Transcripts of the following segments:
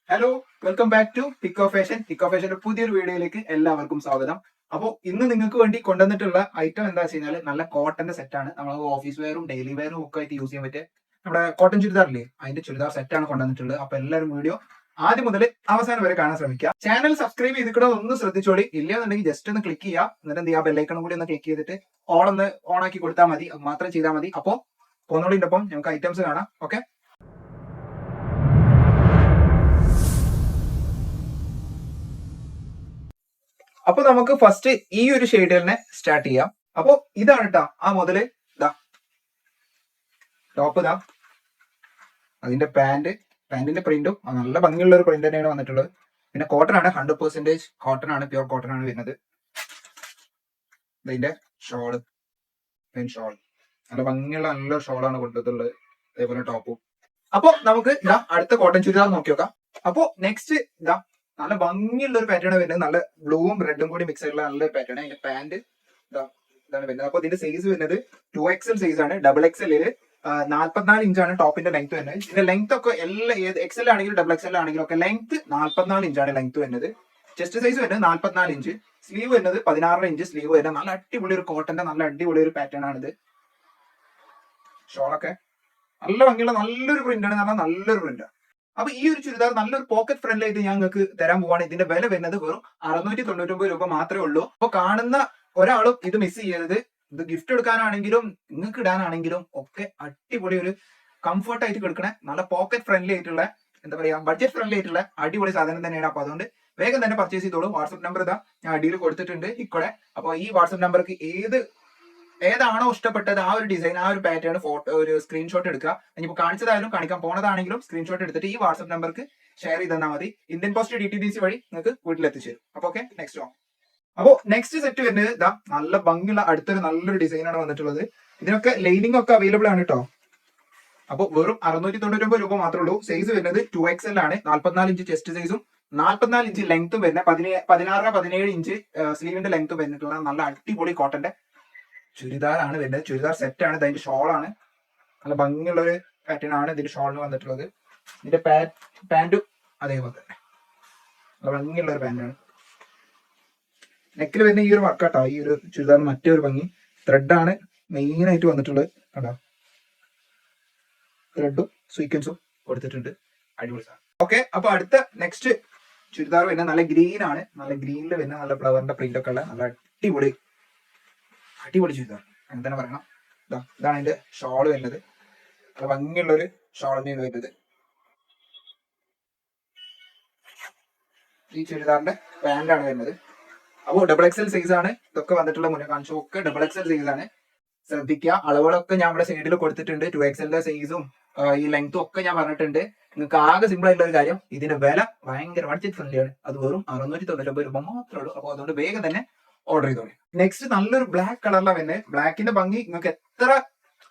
Hello, welcome back to Pico fashion. Pico ഫാഷന്റെ പുതിയൊരു വീഡിയോയിലേക്ക് എല്ലാവർക്കും സ്വാഗതം. അപ്പോൾ ഇന്ന് നിങ്ങൾക്ക് വേണ്ടി കൊണ്ടുവന്നിട്ടുള്ള ഐറ്റം എന്താ വെച്ച് കഴിഞ്ഞാൽ നല്ല കോട്ടന്റെ സെറ്റാണ്. നമ്മൾ ഓഫീസ് വെയറും ഡെയിലി വെയറും ഒക്കെ ആയിട്ട് യൂസ് ചെയ്യാൻ പറ്റിയ നമ്മുടെ കോട്ടൺ ചുരിദാറില്ലേ, അതിന്റെ ചുരിദാർ സെറ്റാണ് കൊണ്ടുവന്നിട്ടുള്ളത്. അപ്പൊ എല്ലാവരും വീഡിയോ ആദ്യം മുതൽ അവസാനം വരെ കാണാൻ ശ്രമിക്കുക. ചാനൽ സബ്സ്ക്രൈബ് ചെയ്തിട്ട് ഒന്ന് ശ്രദ്ധിച്ചോളി. ഇല്ലാന്നുണ്ടെങ്കിൽ ജസ്റ്റ് ഒന്ന് ക്ലിക്ക് ചെയ്യുക. എന്നിട്ട് എന്ത് ചെയ്യുക, ബെല്ലൈക്കണും കൂടി ഒന്ന് ക്ലിക്ക് ചെയ്തിട്ട് ഒന്ന് ഓൺ ആക്കി കൊടുത്താൽ മതി. അത് മാത്രം ചെയ്താൽ മതി. അപ്പോൾ ഒന്നുകൂടി ഒപ്പം നമുക്ക് ഐറ്റംസ് കാണാം. ഓക്കെ, അപ്പൊ നമുക്ക് ഫസ്റ്റ് ഈ ഒരു ഷെയ്ഡിൽ തന്നെ സ്റ്റാർട്ട് ചെയ്യാം. അപ്പൊ ഇതാണ് കേട്ടോ ആ മുതല്. ഇതാ ടോപ്പ്, ഇതാ അതിന്റെ പാന്റിന്റെ പ്രിന്റും നല്ല ഭംഗിയുള്ള ഒരു പ്രിന്റ് തന്നെയാണ് വന്നിട്ടുള്ളത്. പിന്നെ കോട്ടൺ ആണ്, 100% കോട്ടൺ ആണ്, പ്യൂർ കോട്ടൺ ആണ് വരുന്നത്. ഇതിന്റെ ഷോള്, ഷോൾ നല്ല ഭംഗിയുള്ള നല്ലൊരു ഷോളാണ് കൊണ്ടുവന്നിട്ടുള്ളത്. അതേപോലെ ടോപ്പും. അപ്പൊ നമുക്ക് ഇതാ അടുത്ത കോട്ടൺ ചുരിദാർ നോക്കി നോക്കാം. അപ്പൊ നെക്സ്റ്റ് ഇതാ നല്ല ഭംഗിയുള്ള ഒരു പാറ്റേൺ വരുന്നത്. നല്ല ബ്ലൂവും റെഡും കൂടി മിക്സ് ആയിട്ടുള്ള നല്ലൊരു പാറ്റേൺ. അതിന്റെ പാന്റ് ഇതാണ് വരുന്നത്. അപ്പൊ ഇതിന്റെ സൈസ് വരുന്നത് 2XL സൈസ് ആണ്. XXL 44 ഇഞ്ചാണ് ടോപ്പിന്റെ ലെങ്ത് വരുന്നത്. ഇതിന്റെ ലെങ്ത് ഒക്കെ എല്ലാ XL ആണെങ്കിലും XXL ആണെങ്കിലും ഒക്കെ ലെങ്ത് 44 ഇഞ്ചാണ് ലെങ്ത് വരുന്നത്. ചെസ്റ്റ് സൈസ് വരുന്നത് 44 ഇഞ്ച്. സ്ലീവ് വരുന്നത് 16 ഇഞ്ച് സ്ലീവ് വരുന്നത്. നല്ല അടിപൊളി ഒരു കോട്ടന്റെ നല്ല അടിപൊളി ഒരു പാറ്റേൺ ആണിത്. ഷോളൊക്കെ നല്ല ഭംഗിയുള്ള നല്ലൊരു പ്രിന്റ് ആണ്, നല്ലൊരു പ്രിന്റ്. അപ്പൊ ഈ ഒരു ചുരിദാർ നല്ലൊരു പോക്കറ്റ് ഫ്രണ്ട്ലി ആയിട്ട് ഞങ്ങൾക്ക് തരാൻ പോവാണ്. ഇതിന്റെ വില വരുന്നത് വെറും 699 രൂപ മാത്രമേ ഉള്ളൂ. അപ്പൊ കാണുന്ന ഒരാളും ഇത് മിസ് ചെയ്യരുത്. ഇത് ഗിഫ്റ്റ് എടുക്കാനാണെങ്കിലും നിങ്ങൾക്ക് ഇടാനാണെങ്കിലും ഒക്കെ അടിപൊളി ഒരു കംഫർട്ട് ആയിട്ട് കൊടുക്കണേ നല്ല പോക്കറ്റ് ഫ്രണ്ട്ലി ആയിട്ടുള്ള, എന്താ പറയാ, ബഡ്ജറ്റ് ഫ്രണ്ട്ലി ആയിട്ടുള്ള അടിപൊളി സാധനം തന്നെയാണ്. അപ്പൊ അതുകൊണ്ട് വേഗം തന്നെ പർച്ചേസ് ചെയ്തോളൂ. വാട്സ്ആപ്പ് നമ്പർ ഇതാ ഞാൻ അടിയിൽ കൊടുത്തിട്ടുണ്ട് ഇക്കടെ. അപ്പൊ ഈ വാട്സ്ആപ്പ് നമ്പർക്ക് ഏതാണോ ഇഷ്ടപ്പെട്ടത് ആ ഒരു ഡിസൈൻ, ആ ഒരു പാറ്റേൺ ഫോട്ടോ ഒരു സ്ക്രീൻഷോട്ട് എടുക്കുക. ഇനിയിപ്പോൾ കാണിച്ചതായാലും കാണിക്കാൻ പോണതാണെങ്കിലും സ്ക്രീൻഷോട്ട് എടുത്തിട്ട് ഈ വാട്സ്ആപ്പ് നമ്പർക്ക് ഷെയർ ചെയ്ത് തന്നാൽ മതി. ഇന്ത്യൻ പോസ്റ്റ് DTDC വഴി നിങ്ങൾക്ക് വീട്ടിലെത്തിച്ചു തരും. അപ്പൊ ഓക്കെ, നെക്സ്റ്റ് വാ. അപ്പോ നെക്സ്റ്റ് സെറ്റ് വരുന്നത് ഇതാ നല്ല ഭംഗിയുള്ള അടുത്തൊരു നല്ലൊരു ഡിസൈനാണ് വന്നിട്ടുള്ളത്. ഇതിനൊക്കെ ലൈനിങ് ഒക്കെ അവൈലബിൾ ആണ് കേട്ടോ. അപ്പൊ വെറും 699 രൂപ മാത്രമേ ഉള്ളൂ. സൈസ് വരുന്നത് 2XL ആണ്. 44 ഇഞ്ച് ചെസ്റ്റ് സൈസും 44 ഇഞ്ച് ലെങ്ത്തും വരുന്ന 16-17 ഇഞ്ച് സ്ലീവിന്റെ ലെങ്ത്തും വരുന്നിട്ടുള്ള നല്ല അടിപൊളി കോട്ടന്റെ ചുരിദാറാണ് വരുന്നത്. ചുരിദാർ സെറ്റ് ആണ്. ഇതിന്റെ ഷോളാണ് നല്ല ഭംഗിയുള്ള ഒരു പാറ്റേൺ ആണ് ഇതിന്റെ ഷോളിന് വന്നിട്ടുള്ളത്. ഇതിന്റെ പാന്റും അതേപോലെ തന്നെ നല്ല ഭംഗിയുള്ള ഒരു പാന്റാണ്. നെക്കിൽ വരുന്ന ഈ ഒരു വർക്കാട്ടോ ഈ ഒരു ചുരിദാറിന് മറ്റൊരു ഭംഗി. ത്രെഡാണ് മെയിൻ ആയിട്ട് വന്നിട്ടുള്ളത്. കണ്ടോ, ത്രെഡും സ്വീക്വൻസും കൊടുത്തിട്ടുണ്ട്. അടിപൊളി സാധനം. ഓക്കെ, അപ്പൊ അടുത്ത നെക്സ്റ്റ് ചുരിദാർ വരുന്ന നല്ല ഗ്രീൻ ആണ്. നല്ല ഗ്രീനിൽ വരുന്ന നല്ല ഫ്ലവറിന്റെ പ്രിന്റ് ഒക്കെ ഉള്ള നല്ല അടിപൊളി ചുരിദാർ അങ്ങനെ തന്നെ പറയണം. ഇതാണ് അതിന്റെ ഷോള് വരുന്നത്. നല്ല ഭംഗിയുള്ള ഒരു ഷോൾ തന്നെയാണ് വരുന്നത്. ഈ ചുരിദാറിന്റെ പാന്റാണ് വരുന്നത്. അപ്പോൾ XXL സൈസ് ആണ് ഇതൊക്കെ വന്നിട്ടുള്ള. മുന്നേ കാണിച്ചു ഒക്കെ XXL സൈസ് ആണ്. ശ്രദ്ധിക്കുക, അളവുകളൊക്കെ ഞാൻ ഇവിടെ സൈഡിൽ കൊടുത്തിട്ടുണ്ട്. 2XL സൈസും ഈ ലെങ്ത്തും ഒക്കെ ഞാൻ പറഞ്ഞിട്ടുണ്ട്. നിങ്ങൾക്ക് ആകെ സിമ്പിൾ ആയിട്ടുള്ള ഒരു കാര്യം, ഇതിന്റെ വില ഭയങ്കര ബഡ്ജറ്റ് ഫ്രണ്ട്ലി ആണ്. അത് വെറും 699 രൂപ മാത്രമേ ഉള്ളൂ. അപ്പോൾ അതുകൊണ്ട് വേഗം തന്നെ ഓർഡർ ചെയ്തോളി. നെക്സ്റ്റ് നല്ലൊരു ബ്ലാക്ക് കളറിലാണ് വരുന്നത്. ബ്ലാക്കിന്റെ ഭംഗി നിങ്ങൾക്ക് എത്ര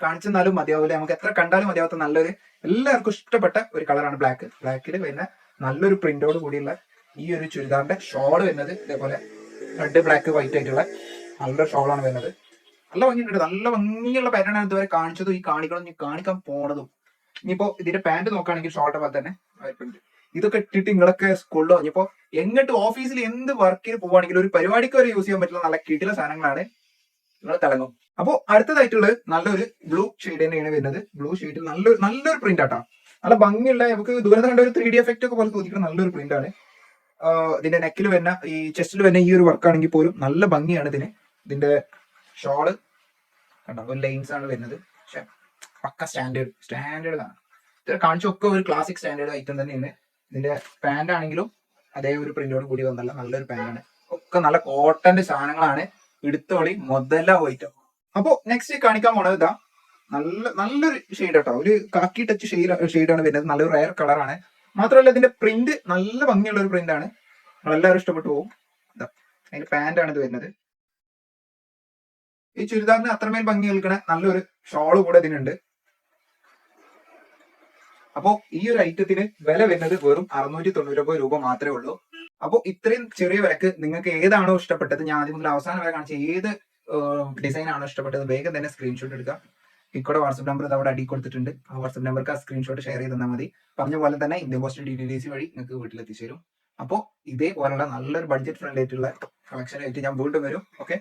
കാണിച്ചെന്നാലും മതിയാവില്ല, നമുക്ക് എത്ര കണ്ടാലും മതിയാവാത്ത നല്ലൊരു എല്ലാവർക്കും ഇഷ്ടപ്പെട്ട ഒരു കളറാണ് ബ്ലാക്ക്. ബ്ലാക്കിൽ വരുന്ന നല്ലൊരു പ്രിന്റോട് കൂടിയുള്ള ഈ ഒരു ചുരിദാറിന്റെ ഷോൾ വരുന്നത് ഇതേപോലെ റെഡ് ബ്ലാക്ക് വൈറ്റ് ആയിട്ടുള്ള നല്ലൊരു ഷോളാണ് വരുന്നത്. നല്ല ഭംഗിയുണ്ട്, നല്ല ഭംഗിയുള്ള പാറ്റേൺ ആണ് ഇതുവരെ കാണിച്ചതും ഈ കാണിക്കാൻ പോണതും. ഇനിയിപ്പോ ഇതിന്റെ പാന്റ് നോക്കുകയാണെങ്കിൽ ഷോർട്ട് പോലെ തന്നെ ഇതൊക്കെ ഇട്ടിട്ട് നിങ്ങളൊക്കെ സ്കൂളിലോ ഇനിയിപ്പോ എങ്ങോട്ട് ഓഫീസിൽ എന്ത് വർക്കിന് പോവുകയാണെങ്കിലും ഒരു പരിപാടിക്ക് വരെ യൂസ് ചെയ്യാൻ പറ്റുന്ന നല്ല കിടില സാധനങ്ങളാണ്. നിങ്ങൾ തിളങ്ങും. അപ്പോ അടുത്തതായിട്ടുള്ളത് നല്ലൊരു ബ്ലൂ ഷെയ്ഡ് തന്നെയാണ് വരുന്നത്. ബ്ലൂ ഷെയ്ഡിൽ നല്ലൊരു പ്രിന്റ് ആട്ടോ. നല്ല ഭംഗിയുള്ള, നമുക്ക് ദൂരത്ത് കണ്ട ഒരു 3D എഫക്റ്റ് ഒക്കെ പോലെ തോന്നിക്കുന്ന നല്ലൊരു പ്രിന്റ് ആണ്. ഇതിന്റെ നെക്കിൽ വരുന്ന ഈ ചെസ്റ്റിൽ വരുന്ന ഈ ഒരു വർക്ക് ആണെങ്കിൽ പോലും നല്ല ഭംഗിയാണ് ഇതിന്. ഇതിന്റെ ഷോള് കണ്ടോ, ഒരു ലൈൻസ് ആണ് വരുന്നത്. പക്ഷെ പക്ക സ്റ്റാൻഡേർഡ് ആണ്. ഇത് കാണിച്ചൊക്കെ ഒരു ക്ലാസിക് സ്റ്റാൻഡേർഡ് ഐറ്റം തന്നെയാണ്. ഇതിന്റെ പാന്റ് ആണെങ്കിലും അതേ ഒരു പ്രിന്റോട് കൂടി വന്നല്ല നല്ലൊരു പാന്റാണ്. ഒക്കെ നല്ല കോട്ടന്റെ സാധനങ്ങളാണ്. എടുത്തോളി മുതലാവും ഐറ്റം. അപ്പോ നെക്സ്റ്റ് കാണിക്കാൻ പോണത് ഇതാ നല്ലൊരു ഷെയ്ഡ് കേട്ടോ. ഒരു കാക്കി ടച്ച് ഷെയ്ഡാണ് വരുന്നത്. നല്ലൊരു റയർ കളറാണ്. മാത്രമല്ല ഇതിന്റെ പ്രിന്റ് നല്ല ഭംഗിയുള്ള ഒരു പ്രിന്റ് ആണ്. നമ്മളെല്ലാവരും ഇഷ്ടപ്പെട്ടു പോകും. ഇതാ അതിന്റെ പാന്റ് ആണ് ഇത് വരുന്നത്. ഈ ചുരിദാറിന് അത്രമേൽ ഭംഗി നിൽക്കണ നല്ലൊരു ഷോള് കൂടെ ഇതിനുണ്ട്. അപ്പോ ഈ ഒരു ഐറ്റത്തിന് വില വരുന്നത് വെറും 699 രൂപ മാത്രമേ ഉള്ളൂ. അപ്പോൾ ഇത്രയും ചെറിയ വിലക്ക് നിങ്ങൾക്ക് ഏതാണോ ഇഷ്ടപ്പെട്ടത്, ഞാൻ ആദ്യം മുതൽ അവസാനം വരെ കാണിച്ച ഏത് ഡിസൈൻ ആണോ ഇഷ്ടപ്പെട്ടത് വേഗം തന്നെ സ്ക്രീൻഷോട്ട് എടുക്കുക. ഇക്കോടെ വാട്സ്ആപ്പ് നമ്പർ അവിടെ അടി കൊടുത്തിട്ടുണ്ട്. ആ വാട്സ്ആപ്പ് നമ്പർക്ക് ആ സ്ക്രീൻഷോട്ട് ഷെയർ ചെയ്ത് തന്നാൽ മതി. പറഞ്ഞ പോലെ തന്നെ ഇന്ത്യൻ പോസ്റ്റ് DTDC വഴി നിങ്ങൾക്ക് വീട്ടിലെത്തിച്ചു തരും. അപ്പോൾ ഇതേപോലുള്ള നല്ലൊരു ബഡ്ജറ്റ് ഫ്രണ്ട്ലി ആയിട്ടുള്ള കളക്ഷൻ ആയിട്ട് ഞാൻ വീണ്ടും വരും. ഓക്കെ.